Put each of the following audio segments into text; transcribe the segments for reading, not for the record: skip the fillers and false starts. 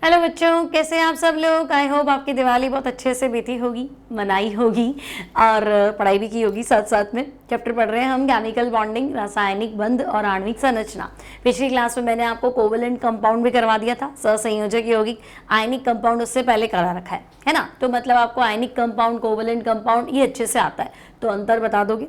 Hello बच्चों, कैसे हैं आप सब लोग। आई होप आपकी दिवाली बहुत अच्छे से बीती होगी, मनाई होगी और पढ़ाई भी की होगी। साथ साथ में चैप्टर पढ़ रहे हैं हम केमिकल बॉन्डिंग, रासायनिक बंध और आणविक संरचना। पिछली क्लास में मैंने आपको कोवेलेंट कंपाउंड भी करवा दिया था, सहसंयोजक यौगिक। आयनिक कंपाउंड उससे पहले करा रखा है ना। तो मतलब आपको आयनिक कंपाउंड, कोवेलेंट कंपाउंड ये अच्छे से आता है। तो अंतर बता दोगे,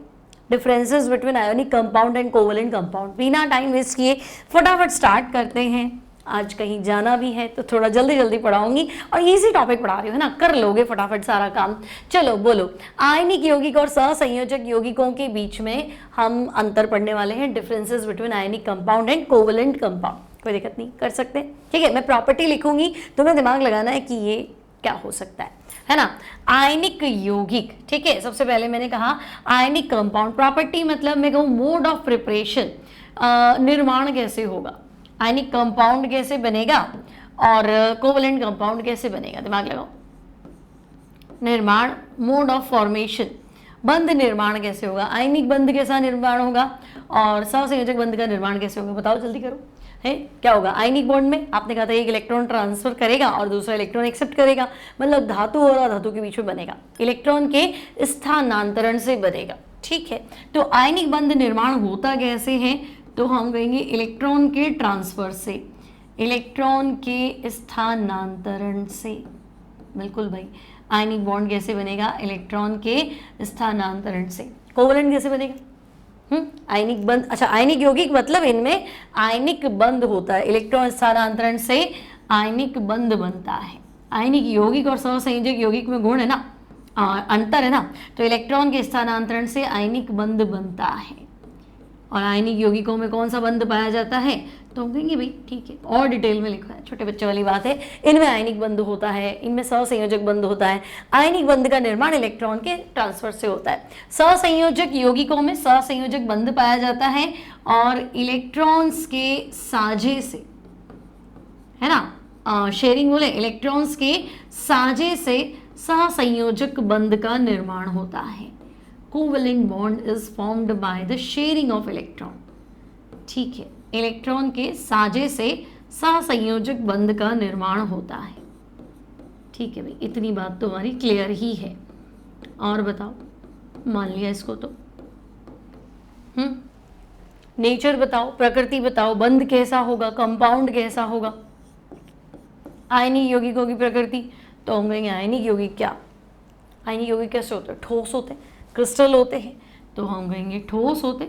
differences between ionic compound and covalent compound. बिना टाइम वेस्ट किए फटाफट स्टार्ट करते हैं। आज कहीं जाना भी है तो थोड़ा जल्दी जल्दी पढ़ाऊंगी और इजी टॉपिक पढ़ा रही हूँ, है ना, कर लोगे फटाफट सारा काम। चलो बोलो, आयनिक यौगिक और सहसंयोजक यौगिकों के बीच में हम अंतर पढ़ने वाले हैं। Differences between ionic compound and covalent compound. कोई दिक्कत नहीं, कर सकते, ठीक है। मैं प्रॉपर्टी लिखूंगी, तुम्हें दिमाग लगाना है कि ये क्या हो सकता है ना। आयनिक यौगिक, ठीक है। सबसे पहले मैंने कहा आयनिक कंपाउंड। प्रॉपर्टी मतलब मैं कहूँ मोड ऑफ प्रिपरेशन, निर्माण कैसे होगा, आयनिक कंपाउंड कैसे बनेगा और कोवेलेंट कंपाउंड कैसे बनेगा। दिमाग लगाओ। निर्माण, मोड ऑफ फॉर्मेशन, बंध निर्माण कैसे होगा, आयनिक बंध कैसा निर्माण होगा और सहसंयोजक बंध का निर्माण कैसे होगा। बताओ जल्दी करो, है क्या होगा। आयनिक बॉन्ड में आपने कहा था एक इलेक्ट्रॉन ट्रांसफर करेगा और दूसरा इलेक्ट्रॉन एक्सेप्ट करेगा, मतलब धातु और अधातु के बीच में बनेगा, इलेक्ट्रॉन के स्थानांतरण से बनेगा, ठीक है। तो आयनिक बंध निर्माण होता कैसे है, तो हम कहेंगे इलेक्ट्रॉन के ट्रांसफर से, इलेक्ट्रॉन के स्थानांतरण से। बिल्कुल भाई, आयनिक बॉन्ड कैसे बनेगा, इलेक्ट्रॉन के स्थानांतरण से। कोवेलेंट कैसे बनेगा, आयनिक बंध। अच्छा, आयनिक यौगिक मतलब इनमें आयनिक बंध होता है, इलेक्ट्रॉन स्थानांतरण से आयनिक बंध बनता है। आयनिक यौगिक और सहसंयोजक यौगिक में गुण है ना, अंतर है ना। तो इलेक्ट्रॉन के स्थानांतरण से आयनिक बंध बनता है। और आयनिक यौगिकों में कौन सा बंध पाया जाता है, तो हम कहेंगे भाई ठीक है, और डिटेल में लिखा है, छोटे बच्चे वाली बात है। इनमें आयनिक बंध होता है, इनमें सहसंयोजक बंध होता है। आयनिक बंध का निर्माण इलेक्ट्रॉन के ट्रांसफर से होता है। सहसंयोजक यौगिकों में सहसंयोजक बंध पाया जाता है और इलेक्ट्रॉन्स के साझे से, है ना, शेयरिंग बोले, इलेक्ट्रॉन्स के साझे से सहसंयोजक बंध का निर्माण होता है। Covalent bond is formed by the sharing of electron, ठीक है। इलेक्ट्रॉन के साझे से सहसंयोजक बंध का निर्माण होता है, ठीक है भाई। इतनी बात तो हमारी क्लियर ही है। और बताओ, मान लिया इसको तो नेचर बताओ, प्रकृति बताओ, बंध कैसा होगा, कंपाउंड कैसा होगा। आयनिक यौगिकों की प्रकृति, तो हम कहेंगे आयनिक यौगिक क्या, आयनिक यौगिक कैसे होते हैं, ठोस होते हैं, क्रिस्टल होते हैं, तो हम कहेंगे ठोस होते।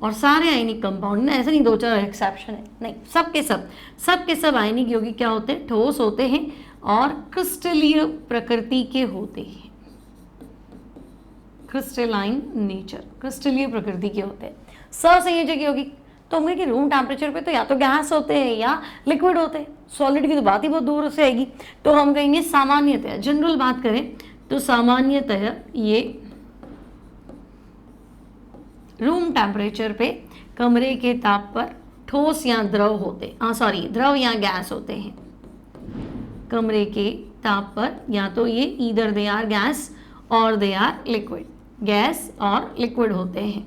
और सारे आयनिक कंपाउंड ना, ऐसा नहीं दो चार एक्सेप्शन है, नहीं, सब के सब आयनिक यौगिक क्या होते हैं, ठोस होते हैं और क्रिस्टलीय प्रकृति के होते हैं। क्रिस्टलाइन नेचर, क्रिस्टलीय प्रकृति के होते हैं। सहसंयोजक यौगिक, तो हम कहेंगे रूम टेम्परेचर पे तो या तो गैस होते हैं या लिक्विड होते हैं, सॉलिड की तो बात ही बहुत दूर से आएगी। तो हम कहेंगे सामान्यतः, जनरल बात करें तो सामान्यतः ये रूम टेम्परेचर पे, कमरे के ताप पर ठोस या द्रव होते, द्रव या गैस होते हैं। कमरे के ताप पर या तो ये ईदर दे आर गैस और दे आर लिक्विड, गैस और लिक्विड होते हैं।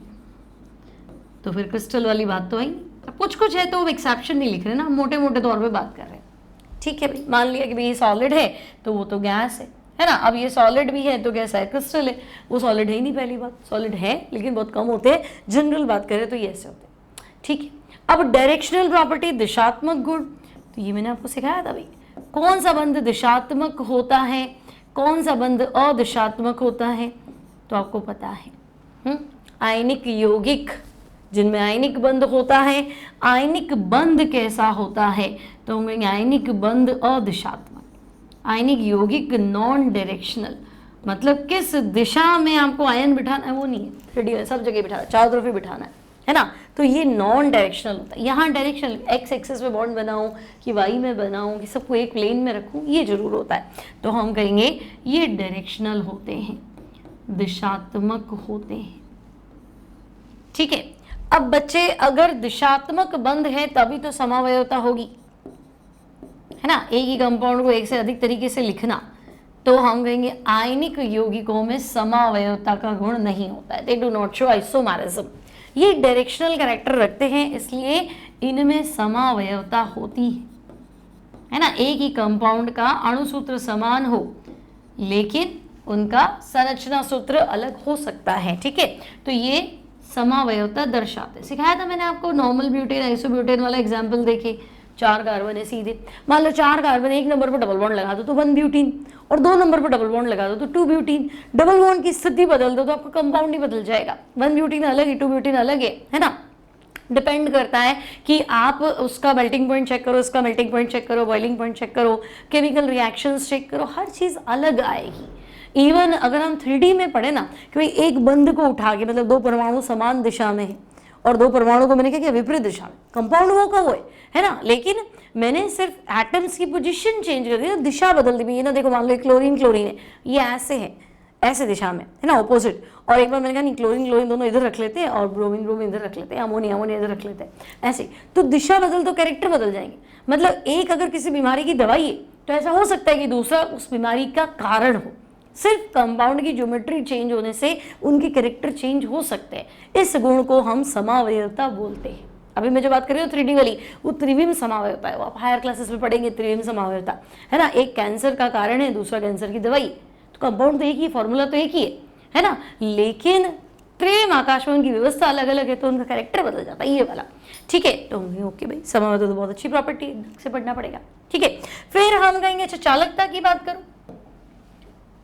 तो फिर क्रिस्टल वाली बात तो आई। अब कुछ कुछ है तो एक्सेप्शन नहीं लिख रहे ना, मोटे मोटे तौर पे बात कर रहे हैं, ठीक है भाई। मान लिया कि भाई ये सॉलिड है तो वो तो गैस है ना। अब ये सॉलिड भी है तो कैसा है, क्रिस्टल है। वो सॉलिड है ही नहीं, पहली बात, सॉलिड है लेकिन बहुत कम होते हैं। जनरल बात करें तो ये ऐसे होते हैं, ठीक है। अब डायरेक्शनल प्रॉपर्टी, दिशात्मक गुण, तो ये मैंने आपको सिखाया था भाई, कौन सा बंध दिशात्मक होता है, कौन सा बंध अदिशात्मक होता है, तो आपको पता है। आयनिक यौगिक जिनमें आयनिक बंध होता है, आयनिक बंध कैसा होता है, तो हम कहेंगे आयनिक बंध अदिशात्मक। आयनिक यौगिक नॉन डायरेक्शनल, मतलब किस दिशा में आपको आयन बिठाना है वो नहीं है, 3D में सब जगह बिठाना, चारों तरफ ही बिठाना है ना। तो ये नॉन डायरेक्शनल होता है। यहाँ डायरेक्शनल, एक्स एक्सिस में बॉन्ड बनाऊं कि वाई में बनाऊं कि सबको एक प्लेन में रखूं, ये जरूर होता है। तो हम कहेंगे ये डायरेक्शनल होते हैं, दिशात्मक होते हैं, ठीक है। अब बच्चे, अगर दिशात्मक बंध है तभी तो समावयवता होगी, है ना। एक ही कंपाउंड को एक से अधिक तरीके से लिखना, तो हम कहेंगे आयनिक यौगिकों में समावयवता का गुण नहीं होता है, they do not show isomerism. ये डायरेक्शनल कैरेक्टर रखते हैं, इसलिए इनमें समावयवता होती है। है ना, एक ही कंपाउंड का अणु सूत्र समान हो लेकिन उनका संरचना सूत्र अलग हो सकता है। ठीक है, तो ये समावयवता दर्शाते। सिखाया था मैंने आपको नॉर्मल ब्यूटेन आइसोब्यूटेन वाला एग्जाम्पल देखे। 4 कार्बन है सीधे, मान लो 4 कार्बन, एक नंबर पर डबल बॉन्ड लगा दो तो 1 ब्यूटीन, और 2 नंबर पर डबल बॉन्ड लगा दो तो 2 ब्यूटीन। डबल बॉन्ड की स्थिति बदल दो तो आपका कंपाउंड ही बदल जाएगा। 1 ब्यूटीन अलग है, 2 ब्यूटीन अलग है ना। डिपेंड करता है कि आप उसका मेल्टिंग पॉइंट चेक करो, उसका मेल्टिंग पॉइंट चेक करो, बॉइलिंग पॉइंट चेक करो, केमिकल रिएक्शंस चेक करो, हर चीज़ अलग आएगी। इवन अगर हम 3D में पढ़े ना कि भाई एक बंध को उठा के, मतलब 2 परमाणु समान दिशा में है और 2 परमाणु को मैंने क्या किया, विपरीत दिशा में, कंपाउंड वो का वो है ना, लेकिन मैंने सिर्फ एटम्स की पोजीशन चेंज कर दी, तो दिशा बदल दी। ये ना देखो, मान लो क्लोरीन क्लोरीन है, ये ऐसे है, ऐसे दिशा में है ना, ऑपोजिट। और एक बार मैंने कहा नहीं, क्लोरीन क्लोरीन दोनों इधर रख लेते हैं और ब्रोमीन ब्रोमीन इधर रख लेते हैं, अमोनिया अमोनिया इधर रख लेते हैं, ऐसे। तो दिशा बदल तो कैरेक्टर बदल जाएंगे। मतलब एक अगर किसी बीमारी की दवाई है तो ऐसा हो सकता है कि दूसरा उस बीमारी का कारण हो। सिर्फ कंपाउंड की ज्योमेट्री चेंज होने से उनके कैरेक्टर चेंज हो सकते हैं। इस गुण को हम समावयवता बोलते हैं। अभी मैं जो बात कर रही हूँ 3D वाली, वो त्रिविम समावयवता है। वो आप हायर क्लासेस में पढ़ेंगे त्रिविम समावयवता, है ना। एक कैंसर का कारण है, दूसरा कैंसर की दवाई, तो कंपाउंड तो एक ही, फॉर्मूला तो एक ही है ना, लेकिन त्रिविम आकाश में उनकी व्यवस्था अलग अलग है तो उनका कैरेक्टर बदल जाता है, ये वाला। ठीक है, तो ओके भाई, समावयवता तो बहुत अच्छी प्रॉपर्टी है, ढंग से पढ़ना पड़ेगा। ठीक है, फिर हम कहेंगे अच्छा चालकता की बात करूं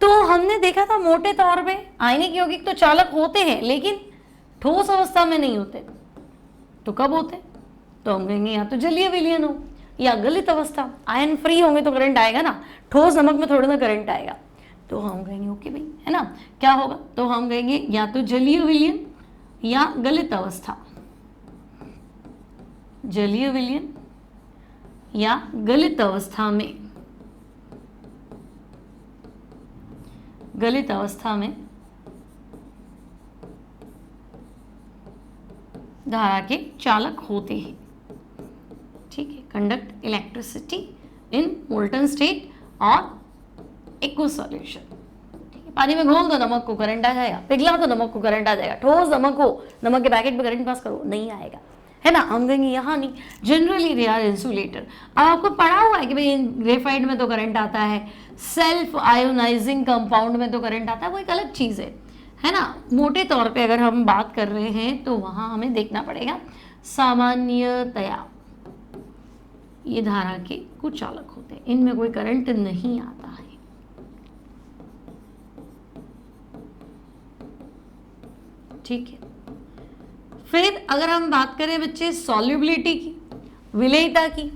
तो हमने देखा था मोटे तौर पे आयनिक यौगिक तो चालक होते हैं लेकिन ठोस अवस्था में नहीं होते। तो कब होते? तो हम कहेंगे या तो जलीय विलयन हो या गलित अवस्था। आयन फ्री होंगे तो करंट आएगा ना, ठोस नमक में थोड़ा ना करंट आएगा। तो हम कहेंगे ओके भाई, है ना, क्या होगा? तो हम कहेंगे या तो जलीय विलयन या गलित अवस्था, जलीय विलयन या गलित अवस्था में, गलित अवस्था में धारा के चालक होते हैं। ठीक है, conduct electricity in molten state और एक्वस सॉल्यूशन। ठीक है, पानी में घोल दो नमक को, करंट आ जाएगा। पिघला तो नमक को, करंट आ जाएगा। ठोस नमक हो, नमक के पैकेट पे करंट पास करो, नहीं आएगा, है ना। हम कहेंगे यहाँ नहीं, जनरली दे आर इंसुलेटर। अब आपको पढ़ा हुआ है कि भाई ग्रेफाइट में तो करंट आता है, सेल्फ आयोनाइजिंग कंपाउंड में तो करंट आता है, वो एक अलग चीज़ है ना। मोटे तौर पे अगर हम बात कर रहे हैं तो वहाँ हमें देखना पड़ेगा सामान्यतया ये धारा के कुछ चालक होते हैं, इनमें कोई करंट नहीं आता है। ठीक है, फिर अगर हम बात करें बच्चे सॉल्युबिलिटी की, विलेयता की,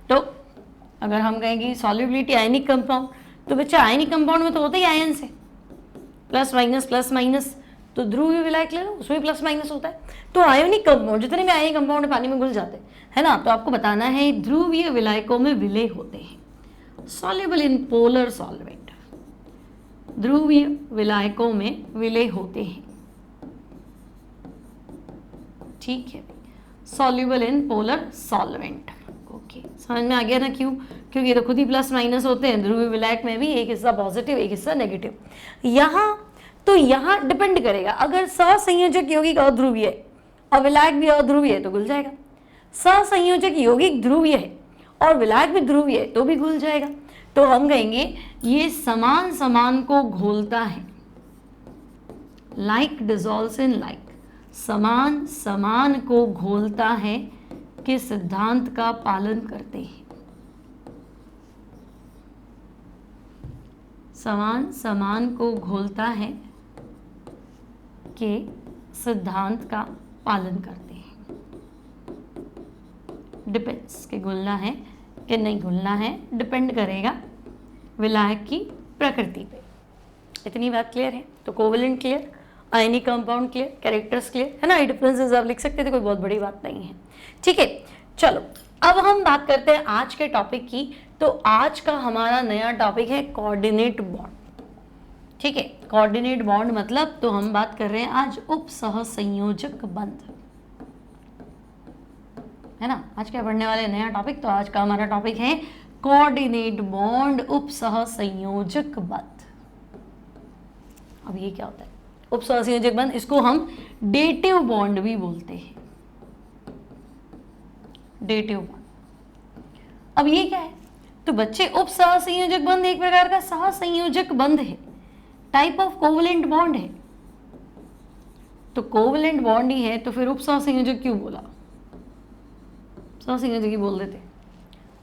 तो अगर हम कहेंगे सॉल्युबिलिटी आयनिक कंपाउंड, तो बच्चा आयनिक कंपाउंड में तो होता ही आयन से, प्लस माइनस, तो ध्रुवीय विलायक ले लो, उसमें प्लस माइनस होता है। तो आयोनिक कंपाउंड, जितने भी आयनिक कंपाउंड पानी में घुल जाते हैं ना, तो आपको बताना है ध्रुवीय विलायकों में विलय होते हैं, सॉल्युबल इन पोलर सॉल्वेंट, ध्रुवीय विलायकों में विलय होते हैं। ठीक है, soluble in polar solvent. Okay, समझ में आ गया ना क्यों? क्योंकि तो खुद ही प्लस माइनस होते हैं, ध्रुवीय विलायक में भी एक हिस्सा पॉजिटिव एक हिस्सा नेगेटिव। यहाँ डिपेंड करेगा, अगर सहसंयोजक यौगिक अध्रुवीय है और विलायक भी अध्रुवीय है तो घुल जाएगा। सहसंयोजक यौगिक ध्रुवीय है और विलायक भी ध्रुवीय है तो भी घुल जाएगा। तो हम कहेंगे ये समान समान को घोलता है, लाइक डिसॉल्व्स इन लाइक, समान समान को घोलता है के सिद्धांत का पालन करते हैं। समान समान को घोलता है के सिद्धांत का पालन करते हैं। डिपेंड्स के घुलना है कि नहीं घुलना है, डिपेंड करेगा विलायक की प्रकृति पे। इतनी बात क्लियर है? तो covalent clear, ionic compound clear, characters clear, है ना। डिफरेंसेस आप लिख सकते थे, कोई बहुत बड़ी बात नहीं है। ठीक है, चलो अब हम बात करते हैं आज के टॉपिक की। तो आज का हमारा नया टॉपिक है कोऑर्डिनेट बॉन्ड। ठीक है, कोऑर्डिनेट बॉन्ड मतलब, तो हम बात कर रहे हैं आज उप सहसंयोजक बंध, है ना। आज क्या पढ़ने वाले नया टॉपिक? तो आज का हमारा टॉपिक है कोऑर्डिनेट बॉन्ड, उप सहसंयोजक बंध। अब ये क्या होता है उप सहसंयोजक बंध? इसको हम डेटिव बॉन्ड भी बोलते हैं, डेटिव बॉन्ड। अब ये क्या है, तो बच्चे उप सहसंयोजक बंध एक प्रकार का सहसंयोजक बंध है, टाइप ऑफ कोवलेंट बॉन्ड है। तो कोवलेंट बॉन्ड ही है तो फिर उप सहसंयोजक क्यों बोला, सहसंयोजक ही बोल देते,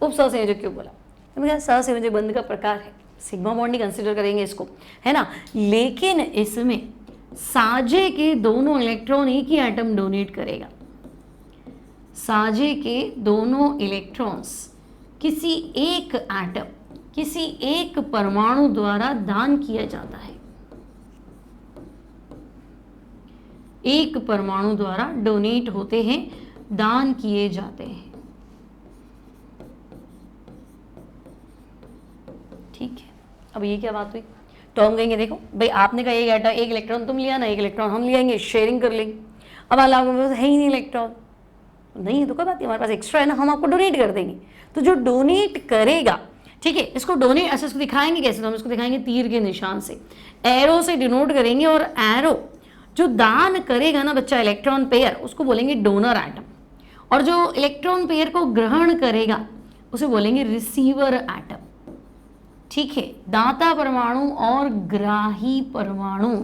उप सहसंयोजक क्यों बोला, तो सहसंयोजक बंध का प्रकार है, सिग्मा बॉन्ड ही कंसिडर करेंगे इसको, है ना। लेकिन इसमें साजे के दोनों इलेक्ट्रॉन एक ही एटम डोनेट करेगा, साजे के दोनों इलेक्ट्रॉन्स किसी एक एटम, किसी एक परमाणु द्वारा दान किया जाता है, एक परमाणु द्वारा डोनेट होते हैं, दान किए जाते हैं, ठीक है। अब ये क्या बात हुई, तो हम कहेंगे देखो भाई आपने कहा एक एटम, एक इलेक्ट्रॉन तुम लिया ना, एक इलेक्ट्रॉन हम लिएंगे, शेयरिंग कर लेंगे। अब हमारे पास है ही नहीं इलेक्ट्रॉन, नहीं है तो कोई बात नहीं, हमारे पास एक्स्ट्रा है ना, हम आपको डोनेट कर देंगे। तो जो डोनेट करेगा, ठीक है, इसको डोनेट, अच्छा इसको दिखाएंगे कैसे, तो हम इसको दिखाएंगे तीर के निशान से, एरो से डिनोट करेंगे, और एरो जो दान करेगा ना बच्चा इलेक्ट्रॉन पेयर, उसको बोलेंगे डोनर एटम, और जो इलेक्ट्रॉन पेयर को ग्रहण करेगा उसे बोलेंगे रिसीवर एटम, ठीक है। दाता परमाणु और ग्राही परमाणु,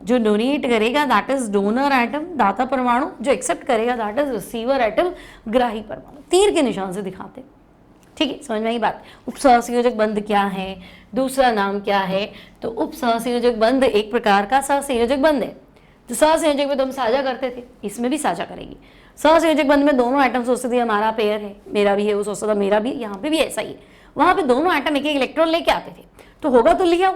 जो डोनेट करेगा दैट इज डोनर एटम, दाता परमाणु, जो एक्सेप्ट करेगा दैट इज रिसीवर एटम, ग्राही परमाणु, तीर के निशान से दिखाते, ठीक है। समझ में आई बात। उप सहसंयोजक बंध क्या है, दूसरा नाम क्या है, तो उप सहसंयोजक बंध एक प्रकार का सहसंयोजक बंध है। तो सहसंयोजक में तो हम साझा करते थे, इसमें भी साझा करेंगे। सहसंयोजक बंध में दोनों एटम सोचते थे हमारा पेयर है, मेरा भी है, वो सोचता था मेरा भी, यहाँ पे भी ऐसा ही है, वहां पे दोनों एटम एक एक इलेक्ट्रॉन लेके आते थे, तो होगा तो लिया।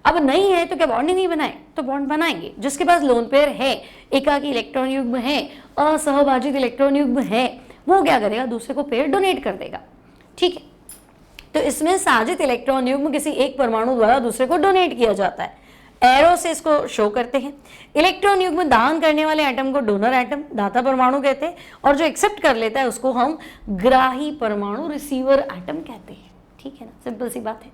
अब नहीं है तो क्या बॉन्ड ही नहीं बनाए, तो बॉन्ड बनाएंगे। जिसके पास लोन पेयर है, एकाकी इलेक्ट्रॉन युग्म है, असहभाजित इलेक्ट्रॉन युग्म है, वो क्या करेगा, दूसरे को पेयर डोनेट कर देगा, ठीक है। तो इसमें साजित इलेक्ट्रॉन युग्म किसी एक परमाणु द्वारा दूसरे को डोनेट किया जाता है, एरो से इसको शो करते हैं। इलेक्ट्रॉन युग्म दान करने वाले एटम को डोनर एटम, दाता परमाणु कहते हैं, और जो एक्सेप्ट कर लेता है उसको हम ग्राही परमाणु, रिसीवर एटम कहते हैं, ठीक है ना। सिंपल सी बात है,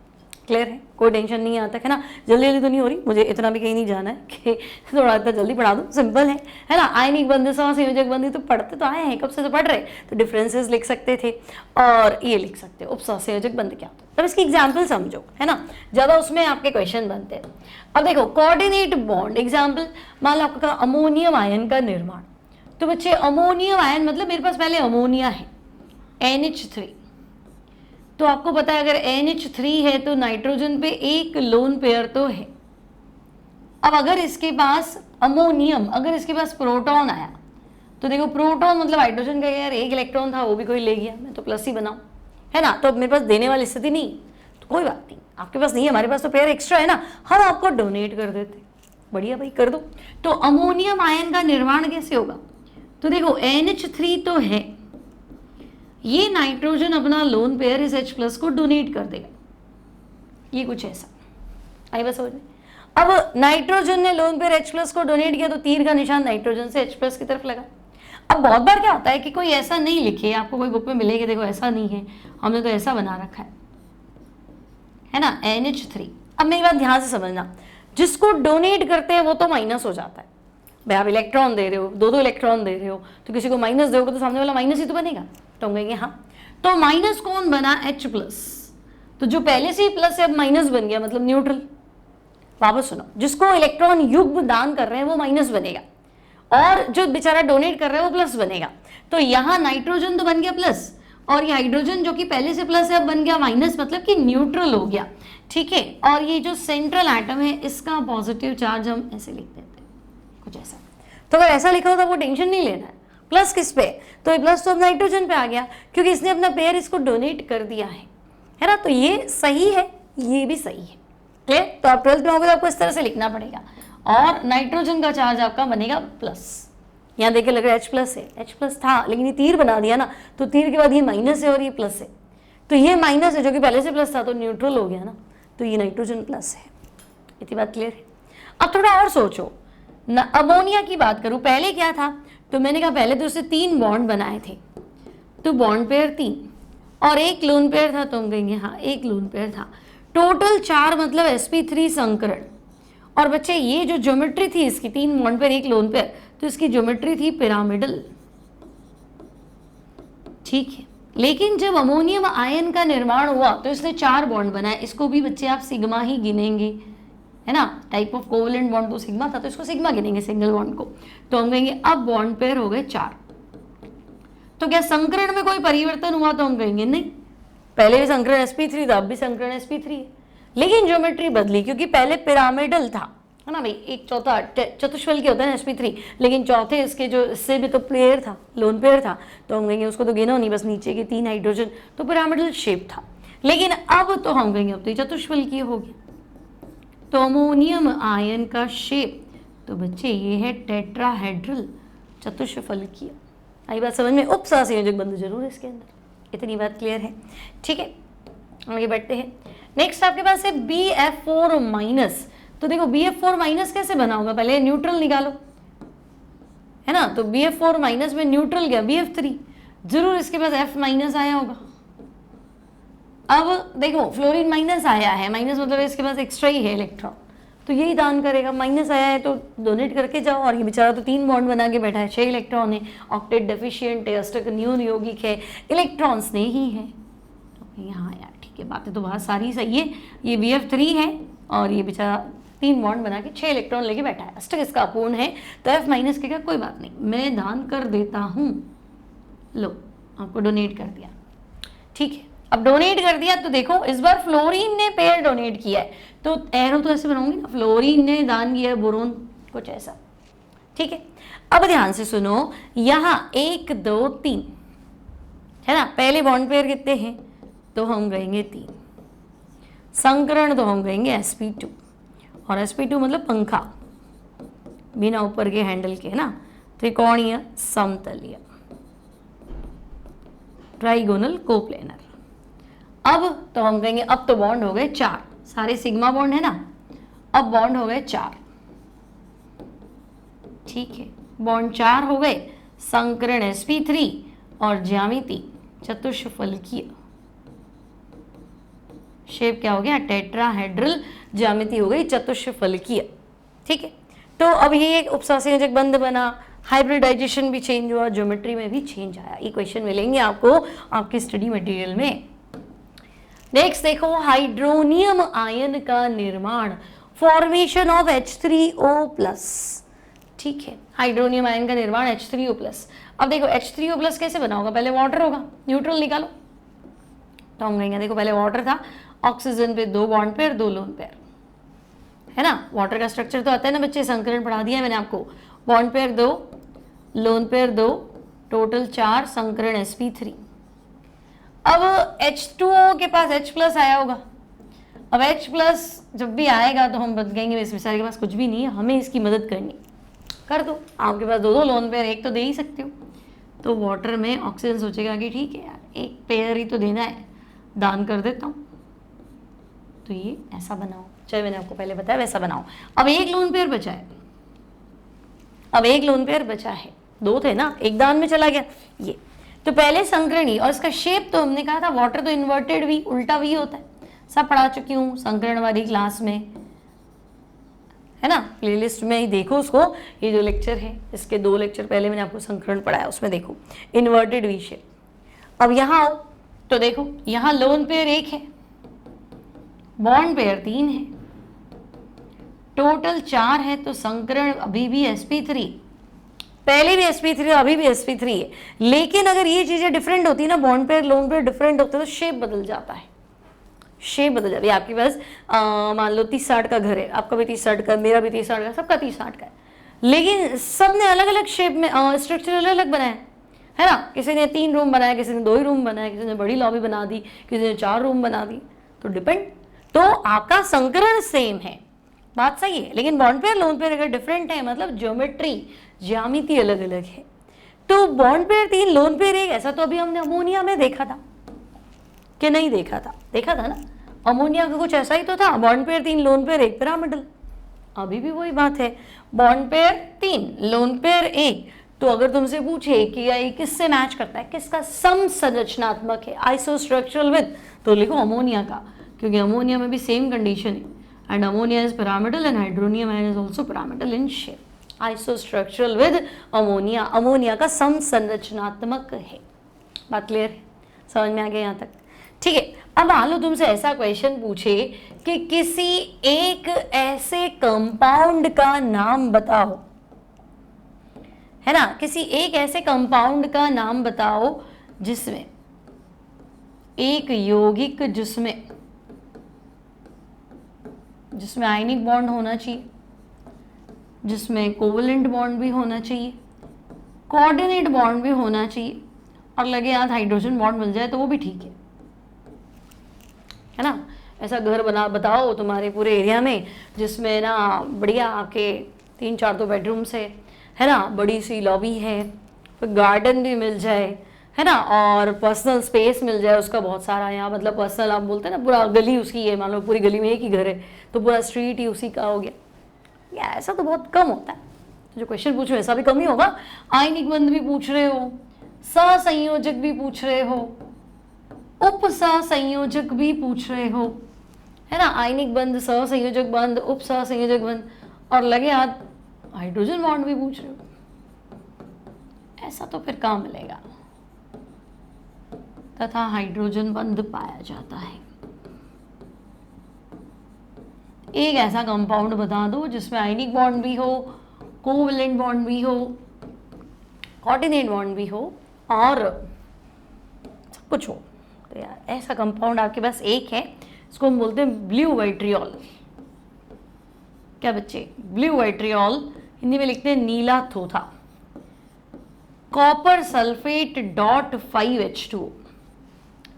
क्लियर है, कोई टेंशन नहीं आता है ना। जल्दी जल्दी तो नहीं हो रही, मुझे इतना भी कहीं नहीं जाना है कि थोड़ा इतना जल्दी पढ़ा दूँ, सिंपल है ना। आयनिक बंध, सहसंयोजक बंध तो पढ़ते तो आए हैं, कब से तो पढ़ रहे, तो डिफरेंसेस लिख सकते थे और ये लिख सकते हो उप सहसंयोजक बंध क्या होता है। तब इसकी एग्जाम्पल समझो, है ना, ज़्यादा उसमें आपके क्वेश्चन बनते हैं। अब देखो कोऑर्डिनेट बॉन्ड, एग्जाम्पल मान लो आपका अमोनियम आयन का निर्माण, तो बच्चे अमोनियम आयन मतलब मेरे पास पहले अमोनिया है NH3, तो आपको पता है अगर NH3 है तो नाइट्रोजन पे एक लोन पेयर तो है। अब अगर इसके पास अमोनियम, अगर इसके पास प्रोटॉन आया, तो देखो प्रोटॉन मतलब हाइड्रोजन का यार एक इलेक्ट्रॉन था, वो भी कोई ले गया, मैं तो प्लस ही बनाऊं, है ना। तो मेरे पास देने वाली स्थिति नहीं, तो कोई बात नहीं, आपके पास नहीं है, हमारे पास तो पेयर एक्स्ट्रा है ना, हम आपको डोनेट कर देते, बढ़िया भाई कर दो। तो अमोनियम आयन का निर्माण कैसे होगा, तो देखो NH3 तो है, ये नाइट्रोजन अपना लोन पेयर इस H+ को डोनेट कर देगा, ये कुछ ऐसा आई बस समझ में। अब नाइट्रोजन ने लोन पेयर H+ को डोनेट किया, तो तीर का निशान नाइट्रोजन से H+ की तरफ लगा। अब बहुत बार क्या होता है कि कोई ऐसा नहीं लिखे, आपको कोई बुक में मिलेगा, देखो ऐसा नहीं है, हमने तो ऐसा बना रखा है ना, NH3। अब मेरी बात ध्यान से समझना, जिसको डोनेट करते हैं वो तो माइनस हो जाता है, भाई आप इलेक्ट्रॉन दे रहे हो, दो इलेक्ट्रॉन दे रहे हो, तो किसी को माइनस दोगे तो सामने वाला माइनस ही तो बनेगा, तो हम कहेंगे हाँ। तो माइनस कौन बना, H+, तो जो पहले से ही प्लस है अब माइनस बन गया, मतलब न्यूट्रल। वापस सुनो, जिसको इलेक्ट्रॉन युग्म दान कर रहे हैं वो माइनस बनेगा, और जो बेचारा डोनेट कर रहा है वो प्लस बनेगा। तो यहाँ नाइट्रोजन तो बन गया प्लस, और ये हाइड्रोजन जो कि पहले से प्लस है अब बन गया माइनस, मतलब कि न्यूट्रल हो गया, ठीक है। और ये जो सेंट्रल एटम है इसका पॉजिटिव चार्ज हम ऐसे लिख देते हैं, कुछ ऐसा। तो अगर ऐसा लिखा होता वो टेंशन नहीं लेना है, प्लस किस पे, तो ये प्लस तो अब नाइट्रोजन पे आ गया, क्योंकि इसने अपना पेयर इसको डोनेट कर दिया है ना। तो ये सही है, ये भी सही है, क्लियर। तो आप 12th में होगे तो आपको इस तरह से लिखना पड़ेगा, और नाइट्रोजन का चार्ज आपका बनेगा प्लस। यहाँ देखिए लग रहा है H+ है, H+ था लेकिन ये तीर बना दिया ना, तो तीर के बाद ये माइनस है और ये प्लस है, तो ये माइनस है जो कि पहले से प्लस था, तो न्यूट्रल हो गया ना, तो ये नाइट्रोजन प्लस है। इतनी बात क्लियर है। अब थोड़ा और सोचो, अमोनिया की बात करूँ, पहले क्या था, तो मैंने कहा पहले तो उससे 3 बॉन्ड बनाए थे, तो बॉन्ड पेयर 3 और एक लोन पेयर था, तो हम कहेंगे हाँ एक लोन पेयर था, टोटल 4 मतलब sp3 संकरण। और बच्चे ये जो ज्योमेट्री थी इसकी, 3 बॉन्ड पेयर एक लोन पेयर, तो इसकी ज्योमेट्री थी पिरामिडल, ठीक है। लेकिन जब अमोनियम आयन का निर्माण हुआ तो इसने 4 बॉन्ड बनाए, इसको भी बच्चे आप सिग्मा ही गिनेंगे, है ना, टाइप ऑफ कोवेलेंट बॉन्ड तो सिग्मा था तो इसको सिग्मा गिनेंगे सिंगल बॉन्ड को। तो हम कहेंगे अब बॉन्ड पेयर हो गए 4। तो क्या संकरण में कोई परिवर्तन हुआ? तो हम कहेंगे नहीं, पहले भी संकरण sp3 था, अब भी संकरण sp3 है, लेकिन ज्योमेट्री बदली, क्योंकि पहले पिरामिडल था, है ना भाई, एक चौथा चतुष्फल के होता है ना sp3, लेकिन चौथे इसके जो इससे भी तो पेयर था, लोन पेयर था, तो हम कहेंगे उसको तो गिनो नहीं, बस नीचे के 3 हाइड्रोजन, तो पिरामिडल शेप था। लेकिन अब तो हम कहेंगे अब तो चतुष्फल की हो गया, तो अमोनियम आयन का शेप तो बच्चे ये है टेट्राहेड्रल, चतुष्फल की। आई बात समझ में? उपसहसंयोजक बंध जरूर है इसके अंदर, इतनी बात क्लियर है, ठीक है। आगे बढ़ते हैं। नेक्स्ट आपके पास है BF4 माइनस। तो देखो BF4 माइनस कैसे बना होगा, पहले न्यूट्रल निकालो, है ना, तो BF4 माइनस में न्यूट्रल गया BF3, जरूर इसके पास F माइनस आया होगा। अब देखो फ्लोरीन माइनस आया है, माइनस मतलब इसके पास एक्स्ट्रा ही है इलेक्ट्रॉन, तो यही दान करेगा, माइनस आया है तो डोनेट करके जाओ। और ये बेचारा तो 3 बॉन्ड बना के बैठा है, 6 इलेक्ट्रॉन है, ऑक्टेट डेफिशिएंट है, अष्टक न्यून यौगिक है, इलेक्ट्रॉन्स नहीं है, तो यहाँ यार ठीक है, बातें तो बहुत सारी सही है। ये BF3 है और ये बेचारा 3 बॉन्ड बना के 6 इलेक्ट्रॉन लेके बैठा है, अष्टक इसका अपूर्ण है, तो F माइनस के क्या, कोई बात नहीं, मैं दान कर देता हूँ, लो आपको डोनेट कर दिया, ठीक है। अब डोनेट कर दिया तो देखो इस बार फ्लोरीन ने पेयर डोनेट किया है, तो एरो तो ऐसे बनाऊंगी ना, फ्लोरीन ने दान किया है बोरोन, कुछ ऐसा, ठीक है। अब ध्यान से सुनो, यहाँ 1 2 3 है ना, पहले बॉन्ड पेयर कितने हैं, तो हम कहेंगे 3, संकरण तो हम कहेंगे sp2, और sp2 मतलब पंखा, बिना ऊपर के हैंडल के, है ना, त्रिकोणीय समतलीय ट्राइगोनल कोप्लेनर। अब तो हम कहेंगे अब तो बॉन्ड हो गए 4, सारे सिग्मा बॉन्ड है ना, अब बॉन्ड हो गए 4, ठीक है, बॉन्ड 4 हो गए, संकरण sp3 और ज्यामिति चतुष्फलकीय, शेप क्या हो गया, टेट्राहेड्रल, ज्यामिति हो गई चतुष्फलकीय, ठीक है। तो अब ये एक उपसहसंयोजक बंध बना, हाइब्रिडाइजेशन भी चेंज हुआ, ज्योमेट्री में भी चेंज आया। ये क्वेश्चन मिलेंगे आपको आपके स्टडी मटेरियल में। नेक्स्ट देखो, हाइड्रोनियम आयन का निर्माण, फॉर्मेशन ऑफ H3O+, ठीक है, हाइड्रोनियम आयन का निर्माण H3O+। अब देखो H3O+ कैसे बना होगा, पहले वाटर होगा, न्यूट्रल निकालो, तो हम कहेंगे देखो पहले वाटर था, ऑक्सीजन पे 2 बॉन्ड पेयर 2 लोन पेयर, है ना, वाटर का स्ट्रक्चर तो आता है ना बच्चे, संकरण पढ़ा दिया है मैंने आपको, bond pair 2 lone pair 2, total 4, संकरण sp3। अब H2O के पास H+ आया होगा, अब H+ जब भी आएगा तो हम बच गएंगे, इस बेचारे के पास कुछ भी नहीं है, हमें इसकी मदद करनी, कर दो, आपके पास 2 लोन पेयर, एक तो दे ही सकते हो, तो वाटर में ऑक्सीजन सोचेगा कि ठीक है यार एक पेयर ही तो देना है, दान कर देता हूँ, तो ये ऐसा बनाओ, चाहे मैंने आपको पहले बताया वैसा बनाओ। अब 1 लोन पेयर बचा है, अब 1 लोन पेयर बचा है, 2 थे ना, एक दान में चला गया ये, तो पहले संकरणी, और इसका शेप तो हमने कहा था वाटर तो इन्वर्टेड वी, उल्टा वी होता है, सब पढ़ा चुकी हूँ संकरण वाली क्लास में, है ना, प्लेलिस्ट में ही देखो उसको, ये जो लेक्चर है इसके 2 लेक्चर पहले मैंने आपको संकरण पढ़ाया, उसमें देखो इन्वर्टेड वी शेप। अब यहाँ आओ तो देखो यहाँ लोन पेयर 1 है, बॉन्ड पेयर 3 है, टोटल 4 है, तो संकरण अभी भी sp3, पहले भी sp3 अभी भी sp3 है, लेकिन अगर ये चीजें डिफरेंट होती है ना, bond pair lone pair different होते हैं तो शेप बदल जाता है, शेप बदल जाती है। आपके पास मान लो 30-60 का घर है, आपका भी 30-60 का, मेरा भी 30-60 का, सबका 30-60 का है, लेकिन सब ने अलग अलग शेप में स्ट्रक्चर अलग अलग बनाया है ना, किसी ने 3 रूम बनाया, किसी ने 2 ही रूम बनाया, किसी ने बड़ी लॉबी बना दी, किसी ने 4 रूम बना दी, तो डिपेंड, तो आपका संकरण सेम है, बात सही है, लेकिन बॉन्ड पेयर लोन पेयर अगर डिफरेंट है मतलब ज्योमेट्री ज्यामिति अलग अलग है। तो बॉन्ड पेयर 3 लोन पेयर 1, ऐसा तो अभी हमने अमोनिया में देखा था कि नहीं देखा था, देखा था ना, अमोनिया का कुछ ऐसा ही तो था, bond pair 3 lone pair 1 pyramidal, अभी भी वही बात है, बॉन्ड पेयर 3 लोन पेयर 1। तो अगर तुमसे पूछे कि ये किससे मैच करता है, किसका समसंरचनात्मक है, आइसोस्ट्रक्चरल विद, तो लिखो अमोनिया का, क्योंकि अमोनिया में भी सेम कंडीशन है, and ammonia is pyramidal and hydronium ion is also pyramidal in shape, isostructural with ammonia, ammonia का समसंरचनात्मक है, बात क्लियर है। समझ में आ गया यहाँ तक? ठीक है, अब मान लो तुमसे ऐसा क्वेश्चन पूछे कि किसी एक ऐसे कंपाउंड का नाम बताओ, है ना, किसी एक ऐसे कंपाउंड का नाम बताओ जिसमें एक यौगिक, जिसमें आयनिक बॉन्ड होना चाहिए, जिसमें कोवलेंट बॉन्ड भी होना चाहिए, कोऑर्डिनेट बॉन्ड भी होना चाहिए, और लगे हाथ हाइड्रोजन बॉन्ड मिल जाए तो वो भी ठीक है ना। ऐसा घर बना बताओ तुम्हारे पूरे एरिया में जिसमें ना बढ़िया आपके 3-4 तो बेडरूम्स है ना, बड़ी सी लॉबी है, फिर गार्डन भी मिल जाए, है ना, और पर्सनल स्पेस मिल जाए उसका बहुत सारा। यहाँ मतलब पर्सनल आप बोलते हैं ना, पूरा गली उसकी है, मान लो पूरी गली में एक ही घर है तो पूरा स्ट्रीट ही उसी का हो गया। या ऐसा तो बहुत कम होता है, जो क्वेश्चन पूछो ऐसा भी कम ही होगा। आयनिक बंध भी पूछ रहे हो, सहसंयोजक भी पूछ रहे हो, उप सहसंयोजक भी पूछ रहे हो, है ना, आयनिक बंध, सहसंयोजक बंध, उप सहसंयोजक बंध, और लगे हाथ हाइड्रोजन बॉन्ड भी पूछ रहे हो, ऐसा तो फिर कहाँ मिलेगा। तथा हाइड्रोजन बंध पाया जाता है। एक ऐसा कंपाउंड बता दो जिसमें आयनिक बॉन्ड भी हो, कोवलेंट बॉन्ड भी हो, कोऑर्डिनेट बॉन्ड भी हो, और सब कुछ हो। तो यार ऐसा कंपाउंड आपके पास एक है, इसको हम बोलते हैं ब्लू वाइट्रियोल। क्या बच्चे? ब्लू वाइट्रियोल, हिंदी में लिखते हैं नीला थोथा। कॉपर सल्फेट .5H2O,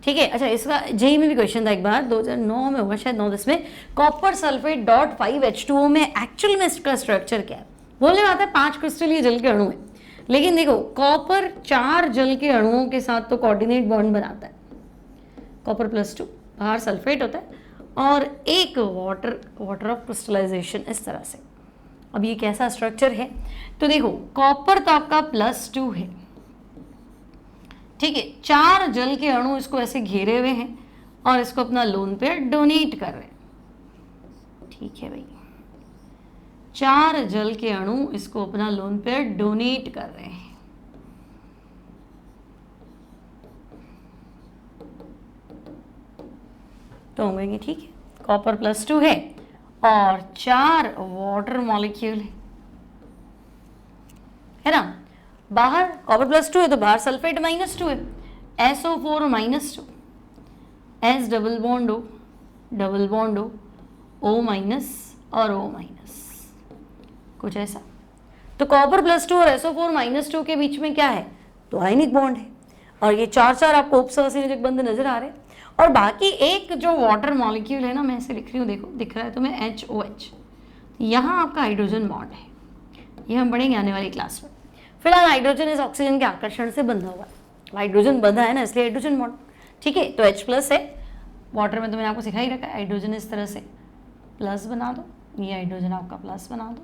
ठीक है। अच्छा, इसका जेई में भी क्वेश्चन था एक बार, 2009 में होगा शायद, 9-10 में। कॉपर सल्फेट .5H2O में एक्चुअल में इसका स्ट्रक्चर क्या है? बोलने में आता है 5 क्रिस्टलीय जल के अणु है, लेकिन देखो कॉपर 4 जल के अणुओं के साथ तो कोऑर्डिनेट बॉन्ड बनाता है, कॉपर +2, बाहर सल्फेट होता है, और एक वाटर ऑफ क्रिस्टलाइजेशन, इस तरह से। अब ये कैसा स्ट्रक्चर है? तो देखो कॉपर तो आपका +2 है, ठीक है, 4 जल के अणु इसको ऐसे घेरे हुए हैं और इसको अपना लोन पेयर डोनेट कर रहे हैं, ठीक है भाई, 4 जल के अणु इसको अपना लोन पेयर डोनेट कर रहे हैं। तो होंगे ठीक है, कॉपर +2 है और 4 वाटर मॉलिक्यूल है ना। बाहर कॉपर +2 है तो बाहर सल्फेट -2 है, SO4 -2, S double bond O, O- और O-, कुछ ऐसा। तो कॉपर +2 और SO4 -2 के बीच में क्या है? तो आयनिक बॉन्ड है, और ये 4 आपको उपसहसंयोजक बंध नजर आ रहे हैं। और बाकी एक जो वाटर मॉलिक्यूल है ना, मैं ऐसे लिख रही हूँ, देखो दिख रहा है तुम्हें, HOH, यहाँ आपका हाइड्रोजन बॉन्ड है, ये हम पढ़ेंगे आने वाली क्लास में। फिलहाल हाइड्रोजन इस ऑक्सीजन के आकर्षण से बंधा हुआ है, हाइड्रोजन बंधा है ना, इसलिए हाइड्रोजन बॉन्ड, ठीक है। तो H+ है, वाटर में तो मैंने आपको सिखा ही रखा है, हाइड्रोजन इस तरह से प्लस बना दो, ये हाइड्रोजन आपका प्लस बना दो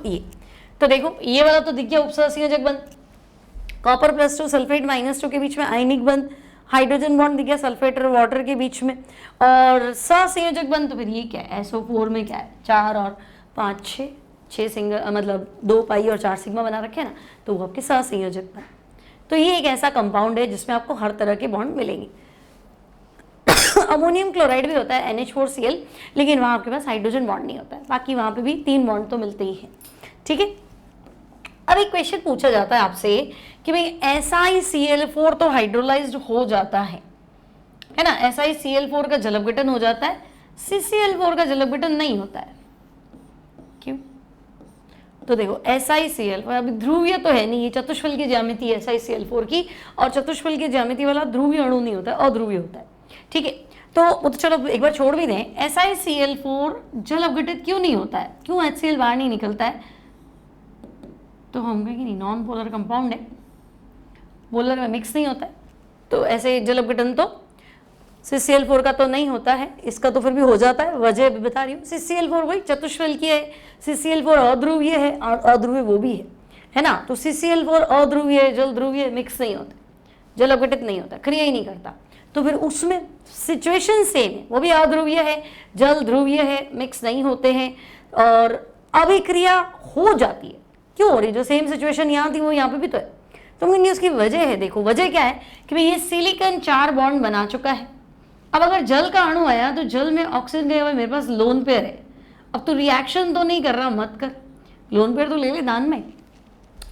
ये तो देखो ये वाला तो दिख गया उपसहसंयोजक बंध, कॉपर +2 सल्फेट -2 के बीच में आयनिक बंध, हाइड्रोजन बॉन्ड दिख गया सल्फेट और वाटर के बीच में। और सहसंयोजक बंध तो फिर ये क्या है? SO4 में क्या है? 4 और 5 6 सिंगल, मतलब 2 पाई और 4 सिग्मा बना रखे हैं ना, तो वो आपके सहसंयोजक बंध। तो ये एक ऐसा कंपाउंड है जिसमें आपको हर तरह के बॉन्ड मिलेंगे। अमोनियम क्लोराइड भी होता है NH4Cl, लेकिन वहाँ आपके पास हाइड्रोजन बॉन्ड नहीं होता है, बाकी वहाँ पे भी 3 बॉन्ड तो मिलते ही हैं, ठीक है। अब एक क्वेश्चन पूछा जाता है आपसे कि भाई SiCl4 तो हाइड्रोलाइज्ड हो जाता है ना, SiCl4 का जल अपघटन हो जाता है, CCl4 का जल अपघटन नहीं होता है, क्यों? तो देखो SiCl4 अभी ध्रुवीय तो है नहीं, ये चतुष्फल की ज्यामिति है SiCl4 की, और चतुष्फल की ज्यामिति वाला ध्रुवीय अणु नहीं होता है, अध्रुवीय होता है, ठीक है। तो चलो एक बार छोड़ भी दें, SiCl4 जल अपघटित क्यों नहीं होता है, क्यों HCl बाहर नहीं निकलता है? तो हम कहेंगे नहीं, नॉन पोलर कंपाउंड है, पोलर में मिक्स नहीं होता है, तो ऐसे जल अपघटन तो CCl4 का तो नहीं होता है, इसका तो फिर भी हो जाता है, वजह भी बता रही हूँ। CCl4 वही चतुष्फल की है, CCl4 अध्रुवीय है और अध्रुवीय वो भी है ना। तो CCl4 अध्रुवीय, जल ध्रुवीय, मिक्स नहीं होता, जल अपघटित नहीं होता, क्रिया ही नहीं करता, तो फिर उसमें सिचुएशन सेम है, वो भी अध्रुवीय है, जल ध्रुवीय है, मिक्स नहीं होते हैं, और अभिक्रिया हो जाती है। क्यों हो रही? जो सेम सिचुएशन यहाँ थी वो यहाँ पे भी तो है, तो हम कहेंगे उसकी वजह है, देखो वजह क्या है कि भाई ये सिलिकॉन 4 बॉन्ड बना चुका है। अब अगर जल का अणु आया तो जल में ऑक्सीजन गया हुआ, मेरे पास लोन पेयर है, अब तो रिएक्शन तो नहीं कर रहा, मत कर, लोन पेयर तो ले ले दान में,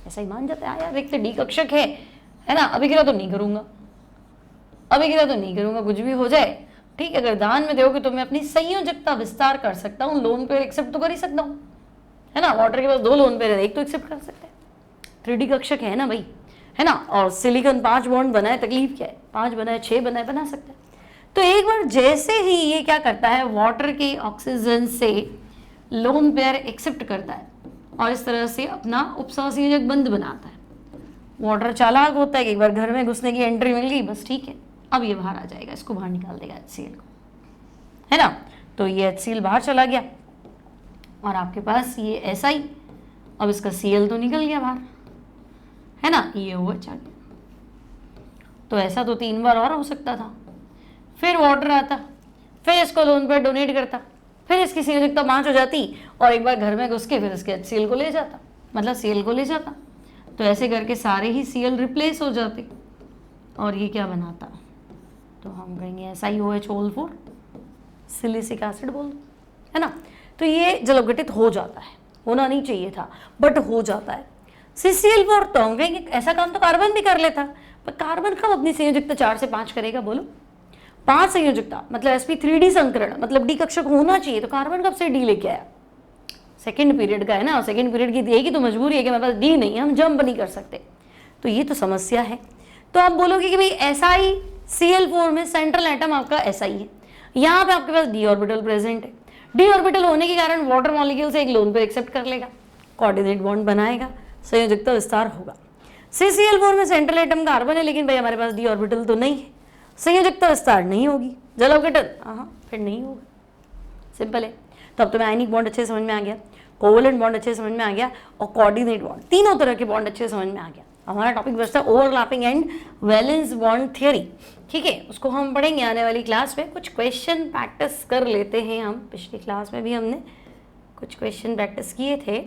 ऐसा ही मान जाता है यार, एक तो डी कक्षक है ना, अभी गिरा तो नहीं करूंगा, अभी गिरा तो नहीं करूंगा, कुछ भी हो जाए, ठीक है, अगर दान में दोगे तो मैं अपनी संयोजकता विस्तार कर सकता हूँ, लोन पेयर एक्सेप्ट तो कर ही सकता हूँ, है ना, वाटर के पास 2 लोन पेयर है, एक तो एक्सेप्ट कर सकते हैं, 3D कक्षक है ना भाई, है ना, और सिलिकॉन 5 बॉन्ड बनाए, तकलीफ क्या है, 5 बनाए 6 बनाए, बना सकते हैं। तो एक बार जैसे ही ये क्या करता है, वाटर के ऑक्सीजन से लोन पेयर एक्सेप्ट करता है और इस तरह से अपना उपसहसंयोजक बंध बनाता है। वाटर चालाक होता है कि एक बार घर में घुसने की एंट्री मिल गई, बस ठीक है, अब ये बाहर आ जाएगा, इसको बाहर निकाल देगा HCl को, है ना, तो ये HCl बाहर चला गया और आपके पास ये SI, अब इसका Cl तो निकल गया बाहर, है ना, ये OH आ गया। तो ऐसा तो 3 बार और हो सकता था, फिर वाटर आता, फिर इसको लोन पेयर डोनेट करता, फिर इसकी संयोजकता 5 हो जाती और एक बार घर में घुस के फिर इसके HCl को ले जाता, मतलब Cl को ले जाता, तो ऐसे करके सारे ही Cl रिप्लेस हो जाते और ये क्या बनाता, तो हम कहेंगे SiOH4 सिलिसिक एसिड बोल दो, है ना। तो ये जल अपघटित हो जाता है, होना नहीं चाहिए था बट हो जाता है। CCl4 तो हम कहेंगे ऐसा काम तो कार्बन भी कर लेता, पर कार्बन कब अपनी संयोजकता 4 से 5 करेगा, बोलो 5 संयोजकता मतलब sp3d संकरण, मतलब डी कक्षक होना चाहिए, तो कार्बन कब से डी लेके आया, सेकेंड पीरियड का है ना, सेकेंड पीरियड की यही तो मजबूरी है कि मेरे पास डी नहीं है, हम जंप नहीं कर सकते, तो ये तो समस्या है। तो आप बोलोगे कि भाई SiCl4 में सेंट्रल एटम आपका SI है, यहाँ पे आपके पास d ऑर्बिटल प्रेजेंट है, d ऑर्बिटल होने के कारण वाटर मॉलिक्यूल से एक लोन पे एक्सेप्ट कर लेगा, कोऑर्डिनेट बॉन्ड बनाएगा, संयोजकता विस्तार होगा। CCl4 में सेंट्रल एटम कार्बन है, लेकिन भाई हमारे पास d ऑर्बिटल तो नहीं है, संयोजकता विस्तार नहीं होगी, जल अपघटन हाँ फिर नहीं होगा, सिंपल है। तो अब तो मैं आयनिक बॉन्ड अच्छे समझ में आ गया, कोवलेंट बॉन्ड अच्छे समझ में आ गया और कोऑर्डिनेट बॉन्ड, तीनों तरह के बॉन्ड अच्छे समझ में आ गया। हमारा टॉपिक बचता है overlapping and valence bond theory, ठीक है, उसको हम पढ़ेंगे आने वाली क्लास में। कुछ क्वेश्चन प्रैक्टिस कर लेते हैं हम, पिछली क्लास में भी हमने कुछ क्वेश्चन प्रैक्टिस किए थे।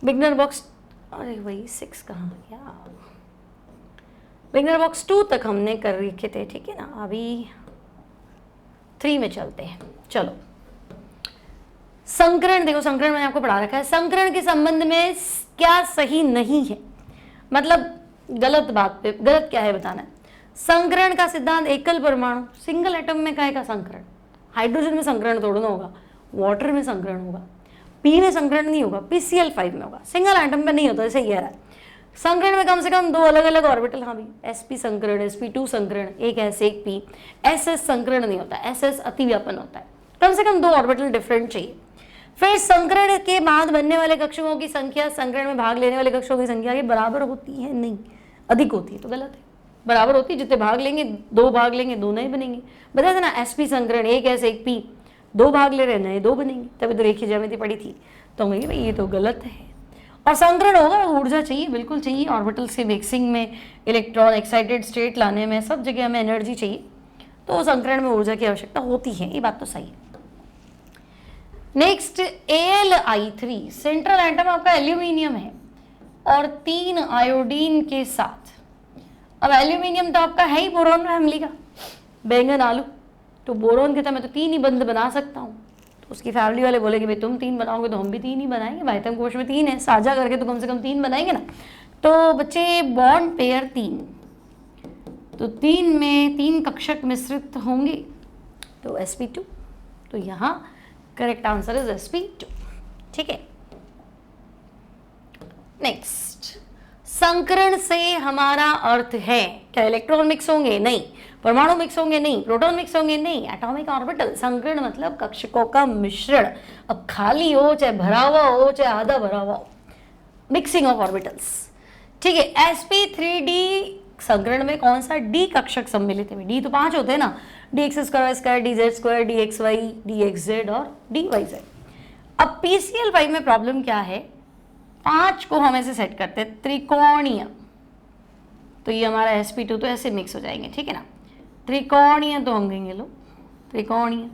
बिगनर बॉक्स, अरे वही 6 कहाँ गया, बिगनर बॉक्स 2 तक हमने कर रखे थे, ठीक है ना, अभी 3 में चलते हैं। चलो संकरण देखो, संकरण मैंने आपको पढ़ा रखा है, संकरण के संबंध में क्या सही नहीं है, मतलब गलत बात पे गलत क्या है बताना है। संकरण का सिद्धांत एकल परमाणु सिंगल एटम में काहे का संकरण, हाइड्रोजन में संकरण थोड़ा ना होगा, वाटर में संकरण होगा, पी में संकरण नहीं होगा, PCl5 में होगा, सिंगल एटम में नहीं होता, ऐसे ही कह रहा है। संकरण में कम से कम 2 अलग अलग ऑर्बिटल, हाँ भी sp संकरण sp2 संकरण, एक S एक p, ss संकरण नहीं होता, ss अतिव्यापन होता है, कम से कम 2 ऑर्बिटल डिफरेंट चाहिए। फिर संकरण के बाद बनने वाले कक्षकों की संख्या संकरण में भाग लेने वाले कक्षकों की संख्या के बराबर होती है, नहीं अधिक होती है, तो गलत है, बराबर होती है, जितने भाग लेंगे 2 भाग लेंगे 2 नए बनेंगे, बताया था ना, sp संकरण एक S एक p, 2 भाग ले रहे नए 2 बनेंगे, तभी तो रेखीय ज्यामिति पड़ी थी, तो भाई ये तो गलत है। और संकरण होगा ऊर्जा चाहिए, बिल्कुल चाहिए, ऑर्बिटल से मिक्सिंग में, इलेक्ट्रॉन एक्साइटेड स्टेट लाने में, सब जगह हमें एनर्जी चाहिए, तो संकरण में ऊर्जा की आवश्यकता होती है, ये बात तो सही है। नेक्स्ट Al(I3) सेंट्रल एटम आपका एल्यूमिनियम है और 3 आयोडीन के साथ, अब एल्यूमिनियम तो आपका है ही बोरॉन फैमिली का, बैंगन आलू, तो बोरॉन के तो मैं तो 3 ही बंध बना सकता हूँ, तो उसकी फैमिली वाले बोले कि भाई तुम 3 बनाओगे तो हम भी 3 ही बनाएंगे, भाइतम कोश में 3 है, साझा करके तो कम से कम 3 बनाएंगे ना। तो बच्चे बॉन्ड पेयर 3, तो 3 में 3 कक्षक मिश्रित होंगे, तो sp2, तो यहाँ करेक्ट आंसर इज sp2, ठीक है। नेक्स्ट, संकरण से हमारा अर्थ है क्या इलेक्ट्रॉन मिक्स होंगे, नहीं, परमाणु मिक्स होंगे, नहीं, प्रोटॉन मिक्स होंगे, नहीं, एटॉमिक ऑर्बिटल। संकरण मतलब कक्षकों का मिश्रण, अब खाली हो चाहे भरा हुआ हो चाहे आधा भरा हुआ हो, मिक्सिंग ऑफ ऑर्बिटल्स, ठीक है। sp3d संकरण में कौन सा डी कक्षक सम्मिलित है, डी तो 5 होते हैं ना, dx², dz², dxy, dxz और dyz। अब PCl5 में प्रॉब्लम क्या है, 5 को हम ऐसे सेट करते हैं त्रिकोणीय, तो ये हमारा sp2 तो ऐसे मिक्स हो जाएंगे, ठीक है ना, त्रिकोणीय तो हम कहेंगे लो त्रिकोणीय,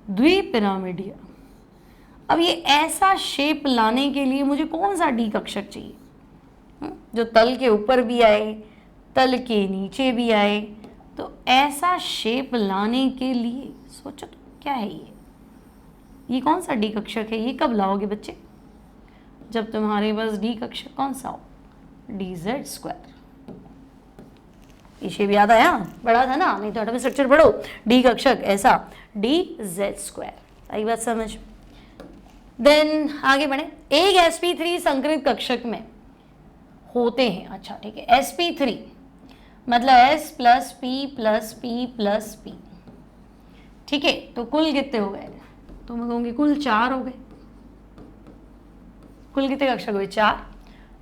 द्विपिरामिडीय, अब ये ऐसा शेप लाने के लिए मुझे कौन सा डी कक्षक चाहिए जो तल के ऊपर भी आए, तल के नीचे भी आए। तो ऐसा शेप लाने के लिए सोचो तो क्या है ये कौन सा डी कक्षक है? ये कब लाओगे बच्चे? जब तुम्हारे पास डी कक्षक कौन सा हो? dz²। ये शेप याद आया? पढ़ा था ना, नहीं तो एटॉमिक स्ट्रक्चर पढ़ो। डी कक्षक ऐसा dz²। आई बात समझ? देन आगे बढ़े। एक sp3 संकरित कक्षक में होते हैं, अच्छा ठीक है, sp3 मतलब s plus P plus P plus P, ठीक है। तो कुल कितने हो गए? तो मैं कहूँगी कुल 4 हो गए। कुल कितने कक्षक हुए? 4।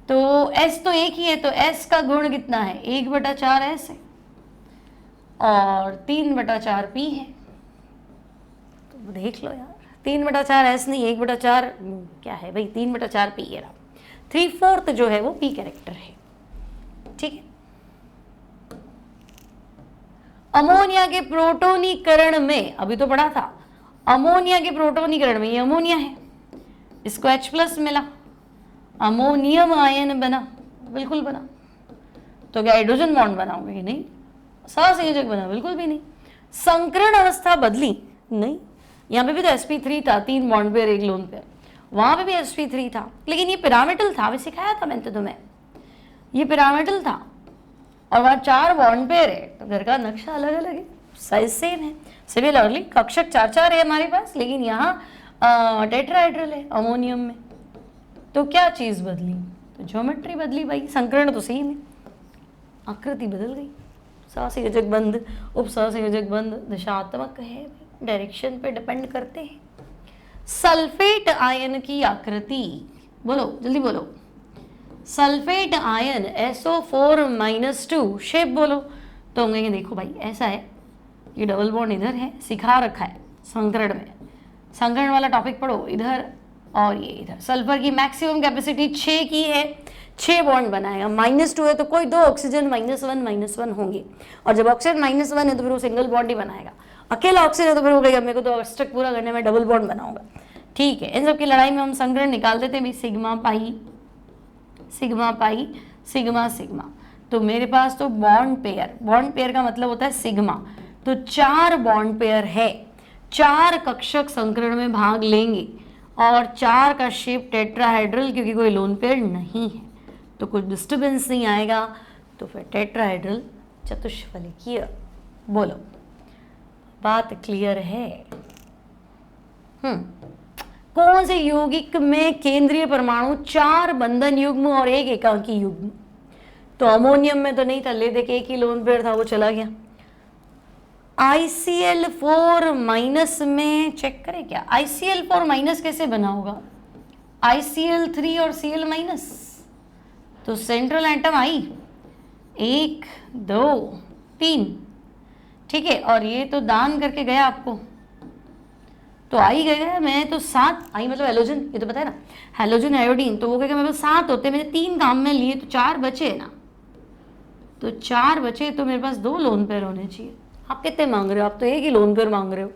तो s तो एक ही है, तो s का गुण कितना है? 1/4 s है और 3/4 p है। तो देख लो यार, 3/4 s नहीं, 1/4 क्या है भाई? 3/4 p है। 3/4 जो है वो p कैरेक्टर है, ठीक है। अमोनिया के प्रोटोनीकरण में, अभी तो पढ़ा था, अमोनिया के प्रोटोनीकरण में ये अमोनिया है, इसको H+ मिला, अमोनियम आयन बना, बिल्कुल बना। तो क्या हाइड्रोजन बॉन्ड बनाओगे कि नहीं? सहसंयोजक बना? बिल्कुल भी नहीं। संकरण अवस्था बदली? नहीं। यहाँ पे भी तो sp3 था, 3 बॉन्ड पेयर 1 लोन पेयर, वहां पे भी sp3 था, लेकिन ये पिरामिडल था, अभी सिखाया था मैंने तो तुम्हें, ये पिरामिडल था और वहाँ 4 बॉन्ड पेयर है, तो घर का नक्शा अलग अलग है, साइज सेम है। सिमिलरली कक्षक 4-4 है हमारे पास, लेकिन यहाँ टेट्राहेड्रल है अमोनियम में। तो क्या चीज़ बदली? तो ज्योमेट्री बदली भाई, संकरण तो सेम है, आकृति बदल गई। सहसंयोजक बंध, उपसहसंयोजक बंध दिशात्मक है, डायरेक्शन पे डिपेंड करते हैं। सल्फेट आयन की आकृति बोलो, जल्दी बोलो। सल्फेट आयन SO4-2 शेप बोलो। तो हम कहेंगे देखो भाई ऐसा है, ये डबल बॉन्ड इधर है, सिखा रखा है संकरण में, संकरण वाला टॉपिक पढ़ो, इधर और ये इधर। सल्फर की मैक्सिमम कैपेसिटी 6 की है, 6 बॉन्ड बनाएगा। -2 है तो कोई 2 ऑक्सीजन -1 होंगे, और जब ऑक्सीजन -1 है तो फिर वो सिंगल बॉन्ड ही बनाएगा। अकेला ऑक्सीजन है तो फिर वो कहेगा मेरे को तो अष्टक पूरा करने में डबल बॉन्ड बनाऊंगा, ठीक है। इन सब की लड़ाई में हम संकरण निकाल देते हैं भाई, sigma pi sigma pi sigma sigma. तो मेरे पास तो बॉन्ड पेयर का मतलब होता है सिग्मा। तो 4 बॉन्ड पेयर है, 4 कक्षक संकरण में भाग लेंगे और 4 का शेप टेट्राहेड्रल, क्योंकि कोई लोन पेयर नहीं है तो कुछ डिस्टर्बेंस नहीं आएगा, तो फिर टेट्राहेड्रल चतुष्फलकीय। बोलो, बात क्लियर है? कौन से यौगिक में केंद्रीय परमाणु 4 बंधन युग्म और 1 एकांकी युग्म? तो अमोनियम में तो नहीं था, ले देख एक ही लोन पेयर था, वो चला गया। ICl4- में चेक करें क्या? ICl4- कैसे बना होगा? ICl3 और Cl-, तो सेंट्रल एटम आई 1 2 3, ठीक है। और ये तो दान करके गया आपको, तो आई गया, मैं तो 7 आई मतलब हेलोजन, ये तो पता है ना, हेलोजन आयोडीन। तो वो कहेगा मेरे पास 7 होते, मैंने 3 काम में लिए तो 4 बचे ना, तो 4 बचे तो मेरे पास 2 लोन पेयर होने चाहिए। आप कितने मांग रहे हो? आप तो एक ही लोन पेयर मांग रहे हो,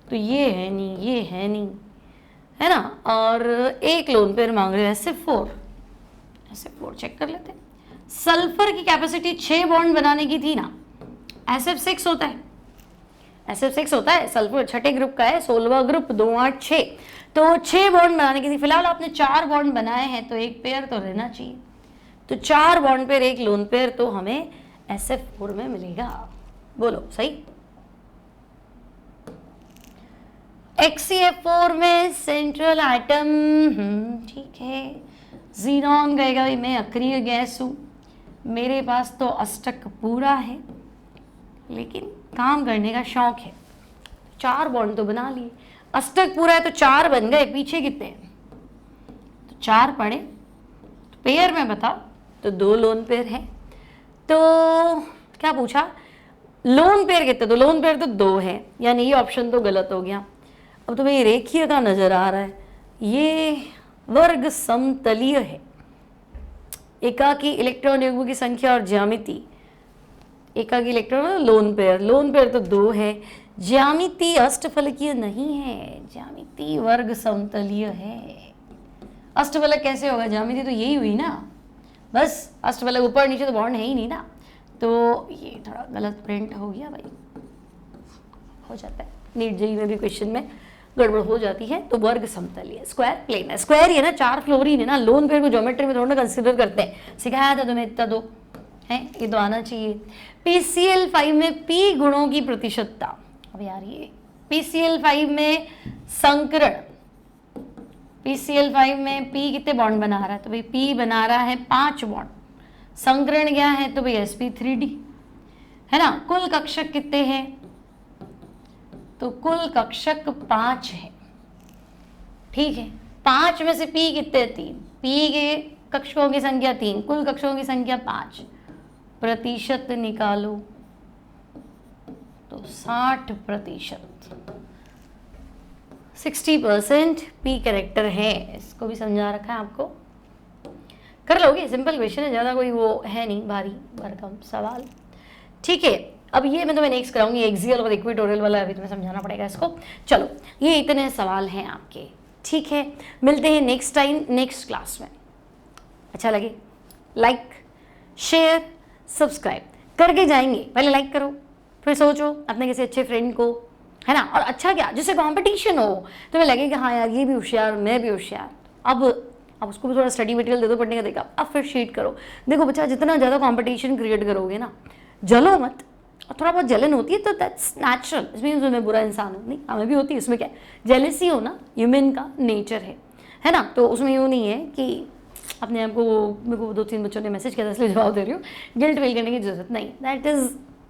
तो ये है नहीं, ये है नहीं, है ना, और 1 लोन पेयर मांग रहे हो, SF4 चेक कर लेते हैं। सल्फर की कैपेसिटी 6 बॉन्ड बनाने की थी ना, SF6 होता है, SF6 होता है, सल्फर छठे ग्रुप का है, 16वां ग्रुप 2 8 6, तो 6 बॉन्ड बनाने की थी। फिलहाल आपने 4 बॉन्ड बनाए हैं तो 1 पेयर तो रहना चाहिए, तो 4 बॉन्ड पेयर 1 लोन पेयर तो हमें SF4 में मिलेगा। बोलो सही? HCF4 में सेंट्रल एटम, ठीक है। जीनॉन कहेगा भाई मैं अक्रिय गैस हूं, मेरे पास तो अष्टक पूरा है, लेकिन काम करने का शौक है, 4 बॉन्ड तो बना लिए। अष्टक पूरा है तो 4 बन गए, पीछे कितने हैं? तो 4 पड़े, तो पेयर में बताओ, तो 2 लोन पेयर है। तो क्या पूछा? लोन पेयर कितने? तो लोन पेयर तो 2 है, यानी ये ऑप्शन तो गलत हो गया। अब तो भाई रेखीय का नजर आ रहा है, ये वर्ग समतलीय है, एकाकी इलेक्ट्रॉन युग्म की संख्या और ज्यामिति एकाकी इलेक्ट्रॉन लोन पेयर तो 2 है। ज्यामिति अष्टफलकीय नहीं है, ज्यामिति वर्ग समतलीय है। अष्टफलक कैसे होगा? ज्यामिति तो यही हुई ना, बस अष्टफलक ऊपर नीचे तो बॉन्ड है ही नहीं ना, तो ये थोड़ा गलत प्रिंट हो गया भाई, हो जाता है नीट जेईई में भी क्वेश्चन में गड़बड़ हो जाती है। तो वर्ग समतलीय, स्क्वायर प्लेन है, स्क्वायर ही है ना, 4 फ्लोरीन है ना, लोन पेयर को ज्योमेट्री में थोड़ा कंसिडर करते हैं, सिखाया था तुम्हें इतना तो है, ये तो आना चाहिए। PCl5 में P गुणों की प्रतिशतता, अब यार ये PCl5 में संकरण, PCl5 में P कितने बॉन्ड बना रहा है? तो भाई P बना रहा है 5 बॉन्ड। संकरण क्या है? तो भाई sp3d है ना। कुल कक्षक कितने हैं? तो कुल कक्षक 5 है, ठीक है। 5 में से P कितने? 3। P के कक्षकों की संख्या 3, कुल कक्षकों की संख्या 5, प्रतिशत निकालो तो 60%, 60% P कैरेक्टर है। इसको भी समझा रखा है आपको, कर लोगे, सिंपल क्वेश्चन है, ज़्यादा कोई वो है नहीं भारी भरकम सवाल, ठीक है। अब ये मैं तुम्हें नेक्स्ट कराऊंगी, एक्सियल और इक्वेटोरियल वाला अभी तुम्हें समझाना पड़ेगा इसको। चलो ये इतने सवाल हैं आपके, ठीक है। मिलते हैं नेक्स्ट टाइम नेक्स्ट क्लास में। अच्छा लगे लाइक शेयर सब्सक्राइब करके जाएंगे, पहले लाइक करो, फिर सोचो अपने किसी अच्छे फ्रेंड को, है ना। और अच्छा क्या, जिससे कंपटीशन हो, तुम्हें लगे कि हाँ यार ये भी होशियार, मैं भी होशियार, अब उसको भी थोड़ा स्टडी मटेरियल दे दो पढ़ने का, देखा अब फिर शीट करो। देखो बच्चा, जितना ज़्यादा कंपटीशन क्रिएट करोगे ना, जलो मत, और थोड़ा बहुत जलन होती है तो दैट्स नेचुरल, इसमें मैं बुरा इंसान हूँ नहीं, हमें भी होती है, इसमें क्या है, जेलेसी हो ना, ह्यूमन का नेचर है ना। तो उसमें यूँ नहीं है कि अपने आप को, मेरे को 2-3 बच्चों ने मैसेज किया था इसलिए जवाब दे रही हूँ, गिल्ट फील करने की जरूरत नहीं, दैट इज़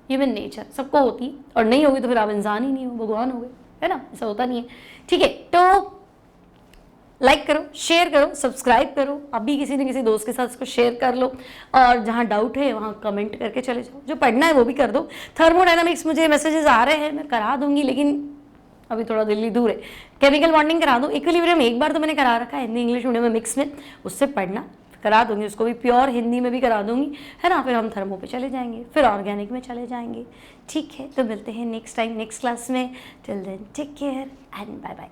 ह्यूमन नेचर, सबको होती है, और नहीं होगी तो फिर आप इंसान ही नहीं हो, भगवान हो गए, है ना, ऐसा होता नहीं है, ठीक है। तो लाइक करो, शेयर करो, सब्सक्राइब करो, अभी किसी न किसी दोस्त के साथ इसको शेयर कर लो, और जहाँ डाउट है वहाँ कमेंट करके चले जाओ, जो पढ़ना है वो भी कर दो। थर्मोडायनामिक्स मुझे मैसेजेस आ रहे हैं, मैं करा दूंगी, लेकिन अभी थोड़ा दिल्ली दूर है। केमिकल बॉन्डिंग करा दो, इक्विलिब्रियम एक बार तो मैंने करा रखा है हिंदी इंग्लिश मीडियम में मिक्स में, उससे पढ़ना करा दूंगी, उसको भी प्योर हिंदी में भी करा दूंगी, है ना। फिर हम थर्मो पे चले जाएंगे, फिर ऑर्गेनिक में चले जाएंगे, ठीक है। तो मिलते हैं नेक्स्ट टाइम नेक्स्ट क्लास में, till then take care and bye bye.